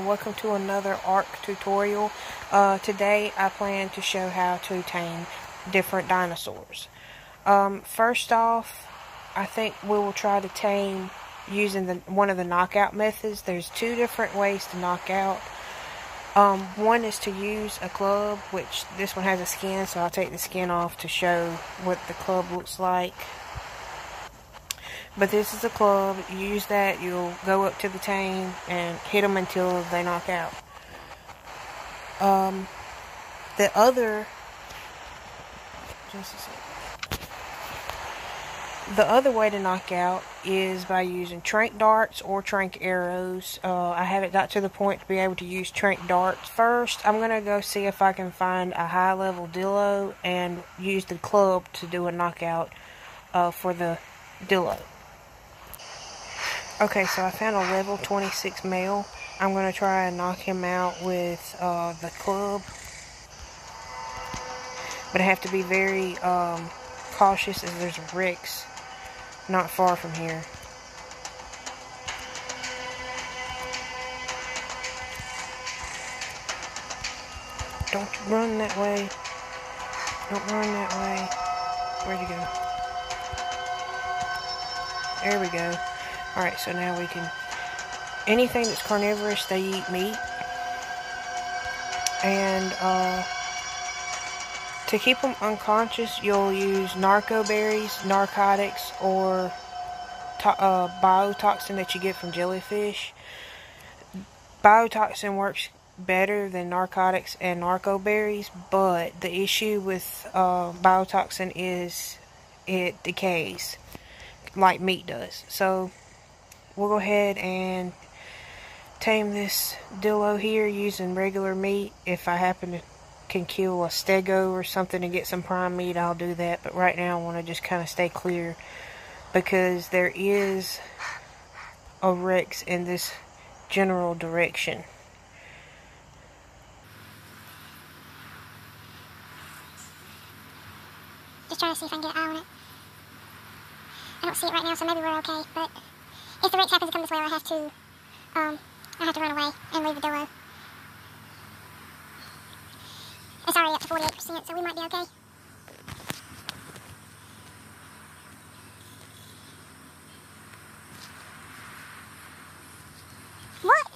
Welcome to another ARC tutorial. Today I plan to show how to tame different dinosaurs. First off, I think we will try to tame using one of the knockout methods. There's two different ways to knock out. One is to use a club, which this one has a skin, so I'll take the skin off to show what the club looks like. But this is a club. You use that, you'll go up to the tame and hit them until they knock out. The other way to knock out is by using trank darts or trank arrows. I haven't got to the point to be able to use trank darts. First, I'm going to go see if I can find a high level Dillo and use the club to do a knockout for the Dillo. Okay, so I found a level 26 male. I'm going to try and knock him out with the club. But I have to be very cautious as there's wrecks not far from here. Don't run that way. Don't run that way. Where'd you go? There we go. Alright, so now we can... Anything that's carnivorous, they eat meat. And, to keep them unconscious, you'll use narco berries, narcotics, or biotoxin that you get from jellyfish. Biotoxin works better than narcotics and narco berries, but the issue with biotoxin is it decays like meat does. So we'll go ahead and tame this Dillo here using regular meat. If I happen to can kill a stego or something and get some prime meat, I'll do that. But right now I want to just kind of stay clear because there is a Rex in this general direction. Just trying to see if I can get an eye on it. I don't see it right now, so maybe we're okay. But if the Rex happens to come this way, I have to run away and leave the Dillo. It's already up to 48%, so we might be okay. What?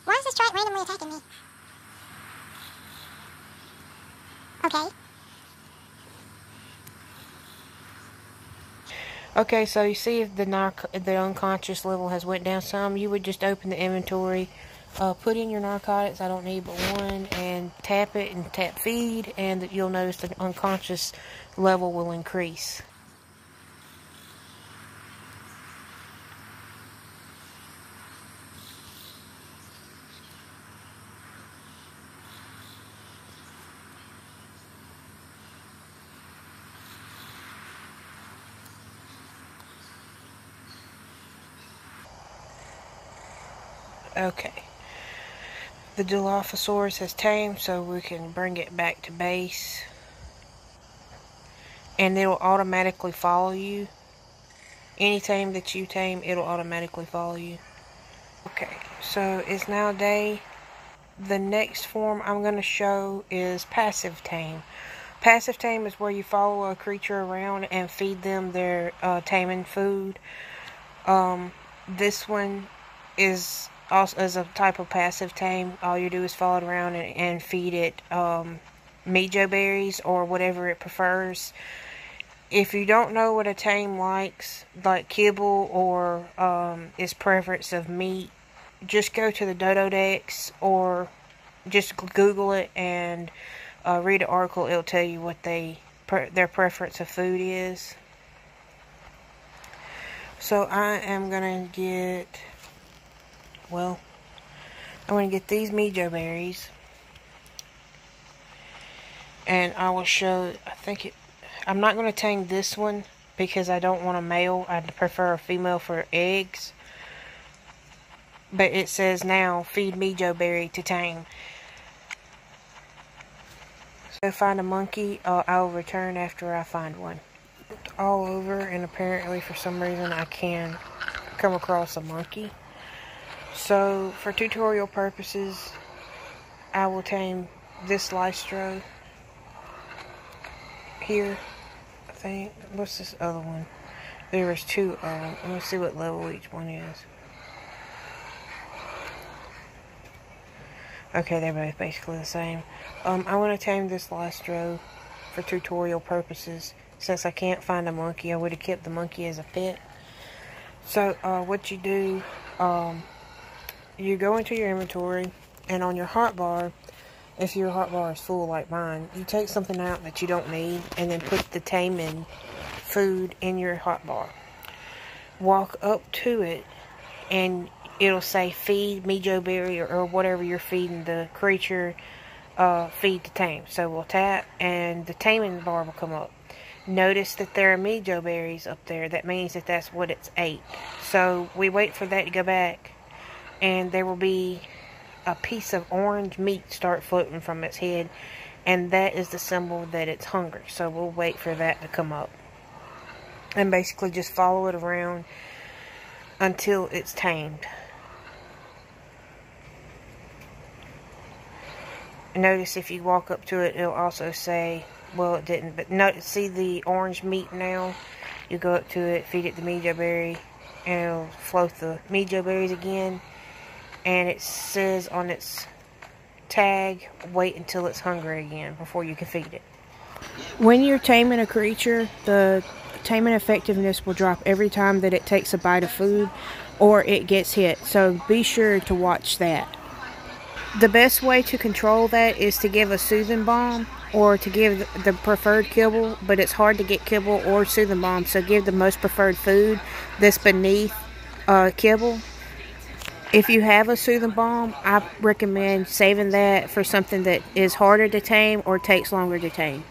Why is this trike randomly attacking me? Okay. Okay, so you see if the unconscious level has went down some, you would just open the inventory, put in your narcotics, I don't need but one, and tap it and tap feed, and you'll notice the unconscious level will increase. Okay, the Dilophosaurus has tamed, so we can bring it back to base, and it'll automatically follow you. Any tame that you tame, it'll automatically follow you. Okay, so it's now day. The next form I'm going to show is passive tame. Passive tame is where you follow a creature around and feed them their taming food. This one is also as a type of passive tame. All you do is follow it around and feed it mejo berries or whatever it prefers. If you don't know what a tame likes, like kibble or its preference of meat, just go to the Dododex or just Google it and read an article. It'll tell you what their preference of food is. So I am gonna get, well, I'm going to get these Mijo berries. And I will show, I'm not going to tame this one because I don't want a male. I prefer a female for eggs. But it says now, feed Mijo berry to tame. So find a monkey, I'll return after I find one. All over, and apparently for some reason I can come across a monkey. So for tutorial purposes, I will tame this Lystro here. I think, what's this other one? There is two of them. Let me see what level each one is. Okay, they're both basically the same. I want to tame this Lystro for tutorial purposes. Since I can't find a monkey, I would have kept the monkey as a pet. So, what you do, you go into your inventory, and on your hotbar, if your hotbar is full like mine, you take something out that you don't need, and then put the Tame food in your hotbar. Walk up to it, and it'll say feed Mijo berry or whatever you're feeding the creature, feed to Tame. So we'll tap, and the taming bar will come up. Notice that there are Mijo berries up there. That means that that's what it's ate. So we wait for that to go back, and there will be a piece of orange meat start floating from its head, and that is the symbol that it's hungry. So we'll wait for that to come up, and basically just follow it around until it's tamed. Notice if you walk up to it, it'll also say, well, it didn't, but notice, see the orange meat now? You go up to it, feed it the Mijo berry, and it'll float the Mijo berries again, and it says on its tag, wait until it's hungry again before you can feed it. When you're taming a creature, the taming effectiveness will drop every time that it takes a bite of food or it gets hit, so be sure to watch that. The best way to control that is to give a soothing bomb or to give the preferred kibble, but it's hard to get kibble or soothing bomb, so give the most preferred food that's beneath kibble. If you have a soothing bomb, I recommend saving that for something that is harder to tame or takes longer to tame.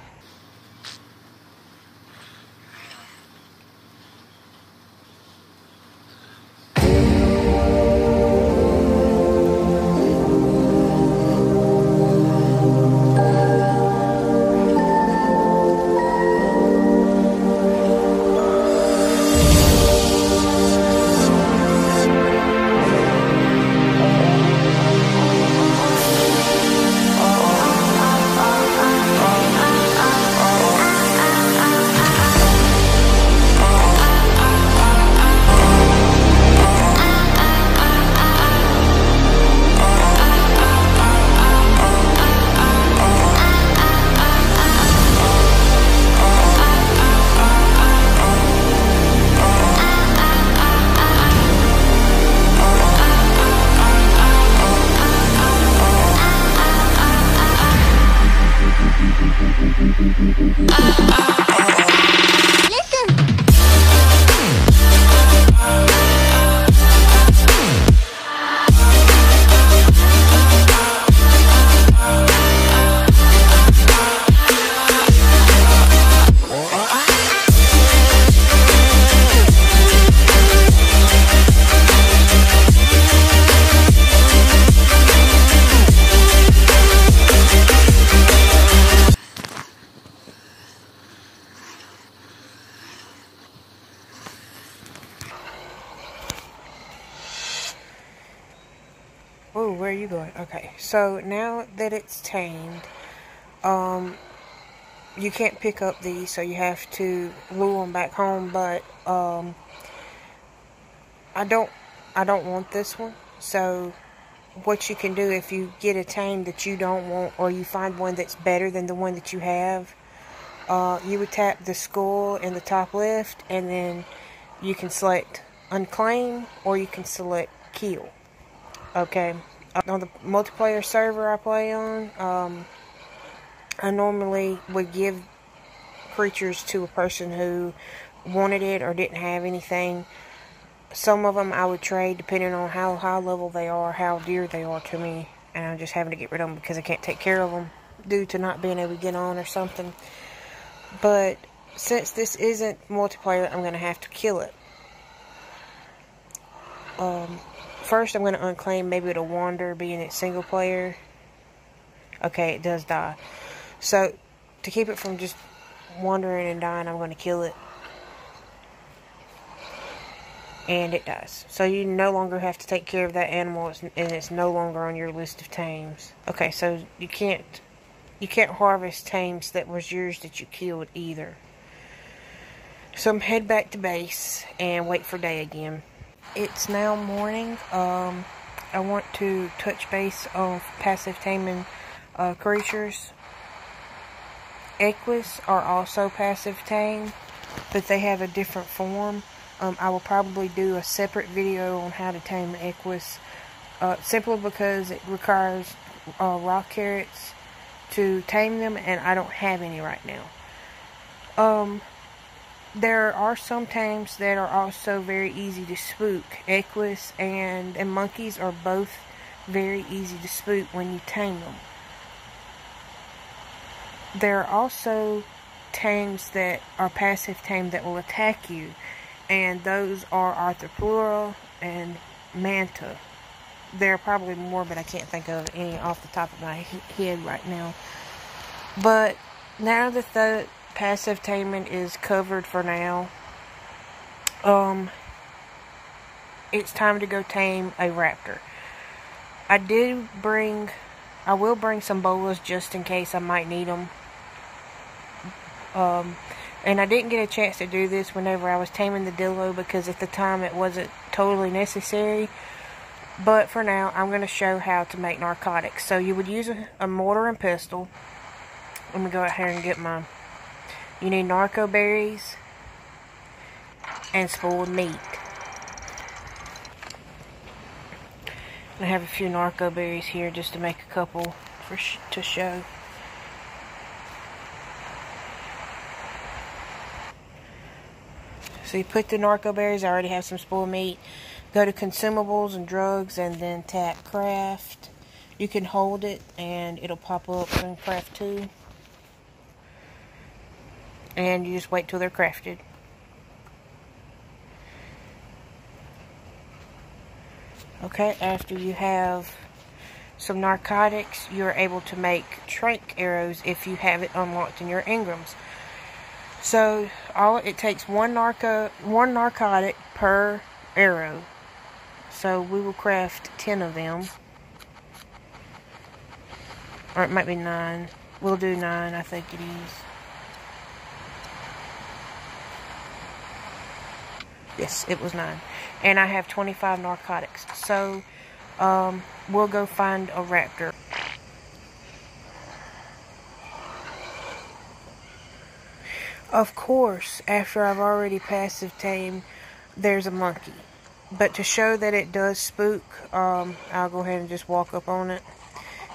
Oh, where are you going? Okay, so now that it's tamed, you can't pick up these, so you have to lure them back home. But I don't want this one. So what you can do, if you get a tame that you don't want, or you find one that's better than the one that you have, you would tap the skull in the top left, and then you can select unclaim, or you can select kill. Okay, on the multiplayer server I play on, I normally would give creatures to a person who wanted it or didn't have anything. Some of them I would trade depending on how high level they are, how dear they are to me. And I'm just having to get rid of them because I can't take care of them due to not being able to get on or something. But since this isn't multiplayer, I'm going to have to kill it. First, I'm going to unclaim. Maybe it'll wander, being it's single player. Okay, it does die. So, to keep it from just wandering and dying, I'm going to kill it. And it dies. So you no longer have to take care of that animal, and it's no longer on your list of tames. Okay, so you can't harvest tames that was yours that you killed either. So I'm head back to base and wait for day again. It's now morning. I want to touch base on passive taming creatures. Equus are also passive tame, but they have a different form. I will probably do a separate video on how to tame the Equus, simply because it requires rock carrots to tame them, and I don't have any right now. There are some tames that are also very easy to spook. Equus and monkeys are both very easy to spook when you tame them. There are also tames that are passive tame that will attack you. And those are Arthropleura and Manta. There are probably more, but I can't think of any off the top of my head right now. But now that the passive taming is covered for now, it's time to go tame a raptor. I will bring some bolas just in case I might need them. And I didn't get a chance to do this whenever I was taming the Dillo because at the time it wasn't totally necessary. But for now, I'm going to show how to make narcotics. So you would use a mortar and pestle. Let me go out here and get mine. You need narco berries and spoiled meat. I have a few narco berries here just to make a couple to show. So you put the narco berries, I already have some spoiled meat. Go to consumables and drugs and then tap craft. You can hold it and it'll pop up in craft 2. And you just wait till they're crafted. Okay, after you have some narcotics, you're able to make trank arrows if you have it unlocked in your engrams. So it takes one narcotic per arrow. So we will craft 10 of them. Or it might be 9. We'll do 9, I think it is. Yes, it was 9. And I have 25 narcotics. So we'll go find a raptor. Of course, after I've already passive tamed, there's a monkey. But to show that it does spook, I'll go ahead and just walk up on it.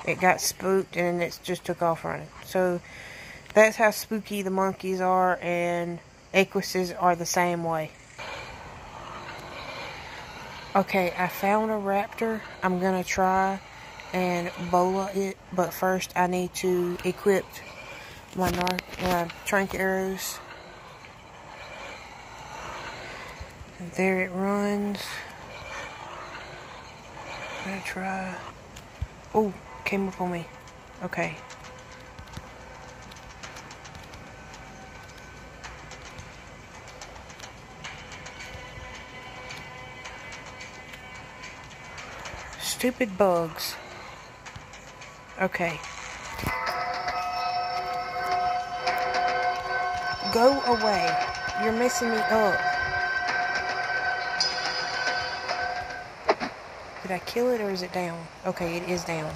It got spooked and it just took off running. So that's how spooky the monkeys are, and equises are the same way. Okay, I found a raptor. I'm gonna try and bola it, but first I need to equip my trank arrows. And there it runs. I'm gonna try. Oh, came up on me. Okay. Stupid bugs. Okay. Go away. You're messing me up. Did I kill it or is it down? Okay, it is down.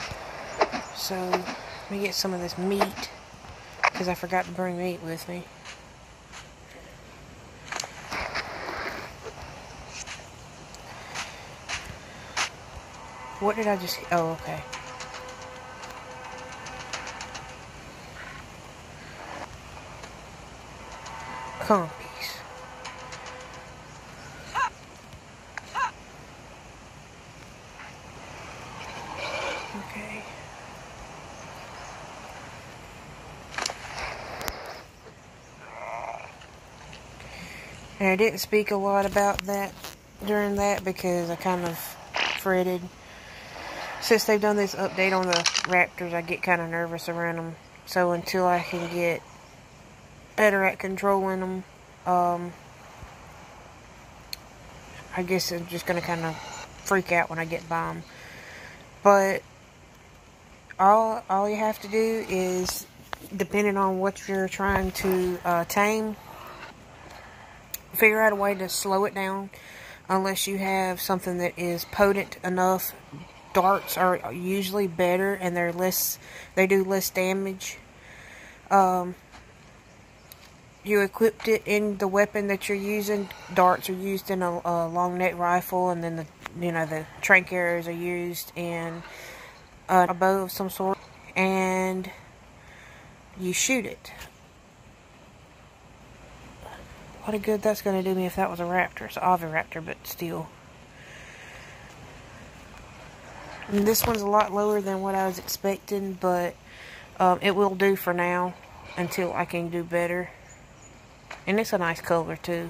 So, let me get some of this meat, because I forgot to bring meat with me. What did I just... Oh, okay. Compies. And I didn't speak a lot about that during that because I kind of fretted. Since they've done this update on the Raptors, I get kind of nervous around them. So until I can get better at controlling them, I guess I'm just going to kind of freak out when I get by them. But all you have to do is, depending on what you're trying to tame, figure out a way to slow it down. Unless you have something that is potent enough, darts are usually better and they do less damage. You equipped it in the weapon that you're using. Darts are used in a long neck rifle, and then the trank arrows are used in a bow of some sort, and you shoot it. What a good that's going to do me if that was a raptor. It's an oviraptor, but still. And this one's a lot lower than what I was expecting, but it will do for now until I can do better. And it's a nice color too.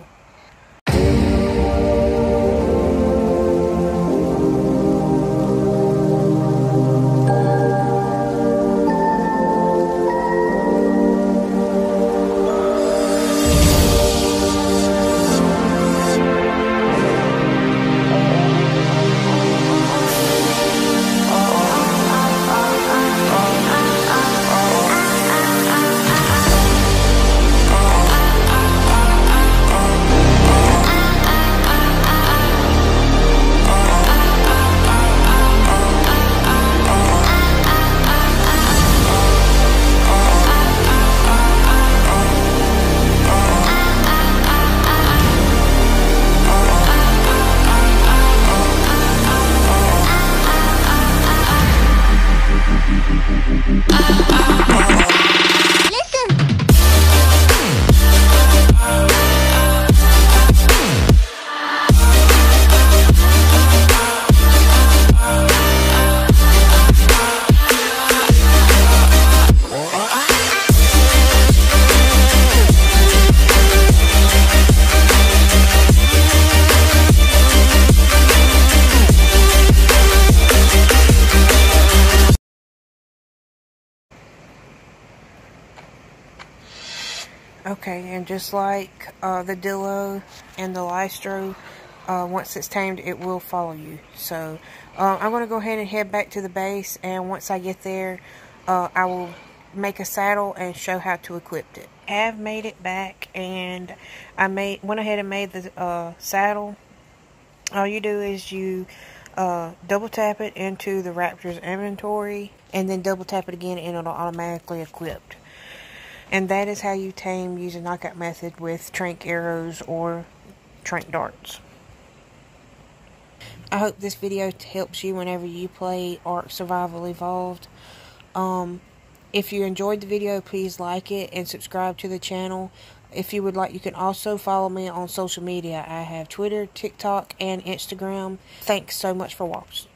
Okay, and just like the Dillo and the Lystro, once it's tamed, it will follow you. So, I'm going to go ahead and head back to the base, and once I get there, I will make a saddle and show how to equip it. I have made it back, and I went ahead and made the saddle. All you do is you double tap it into the Raptor's inventory, and then double tap it again, and it'll automatically equip. And that is how you tame using knockout method with trank arrows or trank darts. I hope this video helps you whenever you play Ark Survival Evolved. If you enjoyed the video, please like it and subscribe to the channel. If you would like, you can also follow me on social media. I have Twitter, TikTok, and Instagram. Thanks so much for watching.